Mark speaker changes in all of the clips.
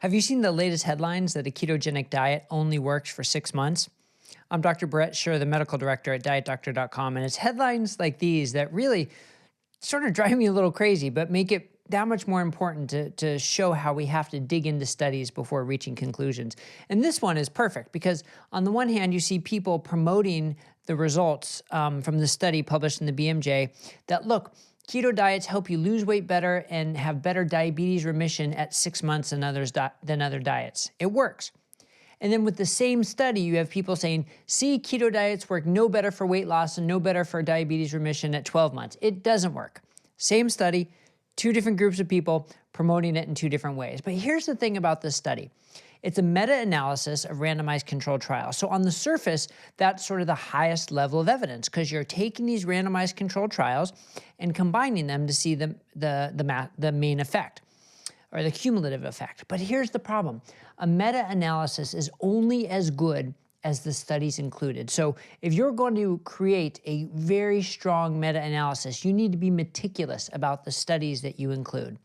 Speaker 1: Have you seen the latest headlines that a ketogenic diet only works for 6 months? I'm Dr. Brett Scher, the medical director at dietdoctor.com, and it's headlines like these that really sort of drive me a little crazy, but make it that much more important to show how we have to dig into studies before reaching conclusions. And this one is perfect because on the one hand, you see people promoting the results from the study published in the BMJ that, look, keto diets help you lose weight better and have better diabetes remission at 6 months than other diets. It works. And then with the same study, you have people saying, see, keto diets work no better for weight loss and no better for diabetes remission at 12 months. It doesn't work. Same study, two different groups of people promoting it in two different ways. But here's the thing about this study. It's a meta-analysis of randomized controlled trials. So on the surface, that's sort of the highest level of evidence because you're taking these randomized controlled trials and combining them to see the main effect or the cumulative effect. But here's the problem. A meta-analysis is only as good as the studies included. So if you're going to create a very strong meta-analysis, you need to be meticulous about the studies that you include.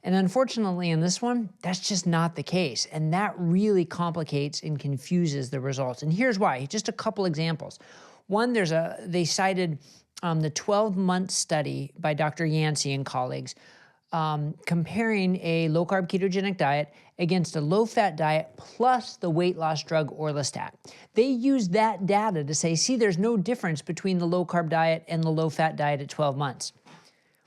Speaker 1: And unfortunately in this one, that's just not the case. And that really complicates and confuses the results. And here's why, just a couple examples. One, they cited the 12-month study by Dr. Yancey and colleagues comparing a low-carb ketogenic diet against a low-fat diet plus the weight loss drug orlistat. They used that data to say, see, there's no difference between the low-carb diet and the low-fat diet at 12 months.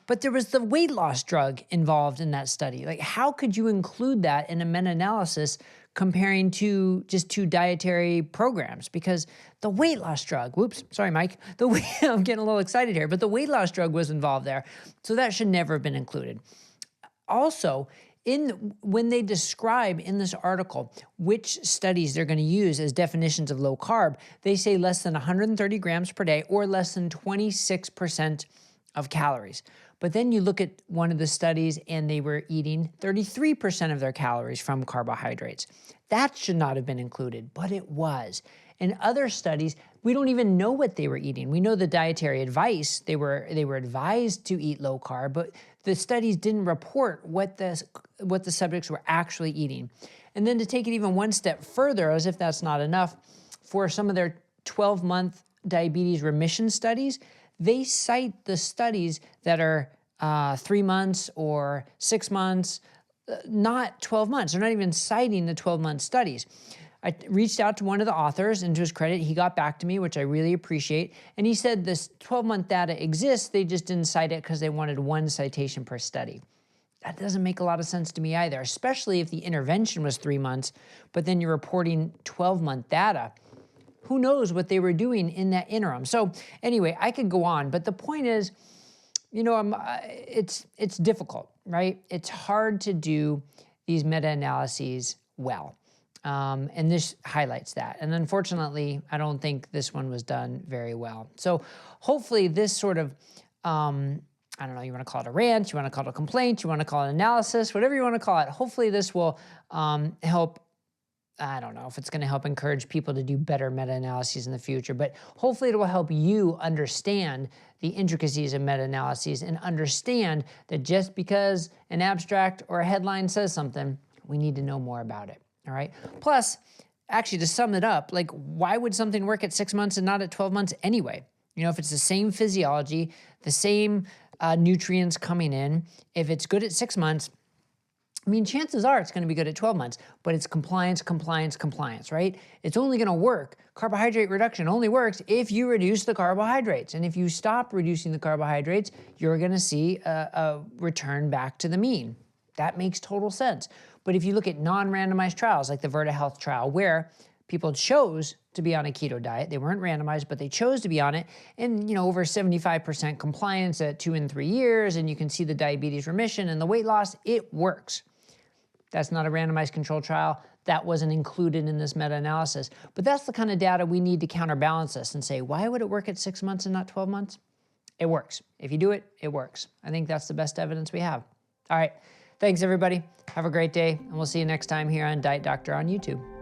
Speaker 1: But there was the weight loss drug involved in that study. Like, how could you include that in a meta-analysis comparing just two dietary programs? Because the weight loss drug, whoops, sorry, Mike, I'm getting a little excited here, but the weight loss drug was involved there. So that should never have been included. Also, when they describe in this article which studies they're going to use as definitions of low carb, they say less than 130 grams per day or less than 26% of calories. But then you look at one of the studies and they were eating 33% of their calories from carbohydrates. That should not have been included, but it was. In other studies, we don't even know what they were eating. We know the dietary advice, they were advised to eat low carb, but the studies didn't report what the subjects were actually eating. And then to take it even one step further, as if that's not enough, for some of their 12-month diabetes remission studies, they cite the studies that are 3 months or 6 months, not 12 months. They're not even citing the 12-month studies. I reached out to one of the authors, and to his credit, he got back to me, which I really appreciate. And he said this 12-month data exists, they just didn't cite it because they wanted one citation per study. That doesn't make a lot of sense to me either, especially if the intervention was 3 months, but then you're reporting 12-month data. Who knows what they were doing in that interim? So anyway, I could go on, but the point is, it's difficult, right? It's hard to do these meta-analyses well. And this highlights that. And unfortunately, I don't think this one was done very well. So hopefully this sort of, I don't know, you want to call it a rant, you want to call it a complaint, you want to call it analysis, whatever you want to call it. Hopefully this will help. I don't know if it's going to help encourage people to do better meta-analyses in the future, but hopefully it will help you understand the intricacies of meta-analyses and understand that just because an abstract or a headline says something, we need to know more about it, all right? Plus, actually, to sum it up, like, why would something work at 6 months and not at 12 months anyway? You know, if it's the same physiology, the same nutrients coming in, if it's good at 6 months, I mean, chances are it's going to be good at 12 months, but it's compliance, right? It's only going to work. Carbohydrate reduction only works if you reduce the carbohydrates. And if you stop reducing the carbohydrates, you're going to see a return back to the mean. That makes total sense. But if you look at non-randomized trials like the Virta Health trial, where people chose to be on a keto diet, they weren't randomized, but they chose to be on it, and over 75% compliance at 2 and 3 years, and you can see the diabetes remission and the weight loss, it works. That's not a randomized controlled trial. That wasn't included in this meta-analysis. But that's the kind of data we need to counterbalance this and say, why would it work at 6 months and not 12 months? It works. If you do it, it works. I think that's the best evidence we have. All right. Thanks, everybody. Have a great day, and we'll see you next time here on Diet Doctor on YouTube.